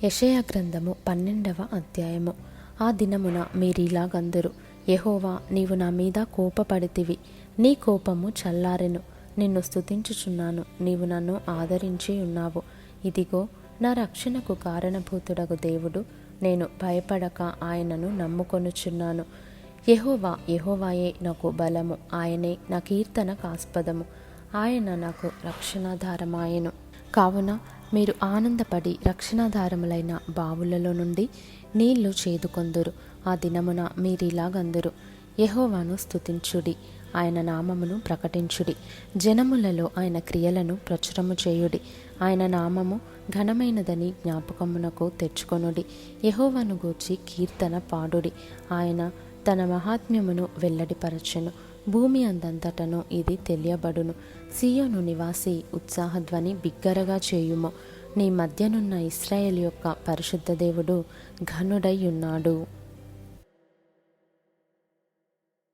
యెషయా గ్రంథము 12వ అధ్యాయము. ఆ దినమున మీరిలాగందురు, యెహోవా, నీవు నా మీద కోపపడితివి, నీ కోపము చల్లారెను. నిన్ను స్తుతించుచున్నాను, నీవు నన్ను ఆదరించి ఉన్నావు. ఇదిగో, నా రక్షణకు కారణభూతుడగు దేవుడు, నేను భయపడక ఆయనను నమ్ముకొనుచున్నాను. యెహోవా, యెహోవాయే నాకు బలము, ఆయనే నా కీర్తనకాస్పదము, ఆయన నాకు రక్షణాధారమాయెను. కావున మీరు ఆనందపడి రక్షణాధారములైన బావులలో నుండి నీళ్లు చేదుకొందురు. ఆ దినమున మీరిలాగందురు, యెహోవాను స్తుతించుడి, ఆయన నామమును ప్రకటించుడి, జనములలో ఆయన క్రియలను ప్రచురము చేయుడి. ఆయన నామము ఘనమైనదని జ్ఞాపకమునకు తెచ్చుకొనుడి. యెహోవాను గూర్చి కీర్తన పాడుడి, ఆయన తన మహాత్మ్యమును వెల్లడిపరచెను. భూమి అందంతటను ఇది తెలియబడును. సీయోను నివాసి, ఉత్సాహధ్వని బిగ్గరగా చేయుము. నీ మధ్యనున్న ఇశ్రాయేలు యొక్క పరిశుద్ధ దేవుడు ఘనుడై ఉన్నాడు.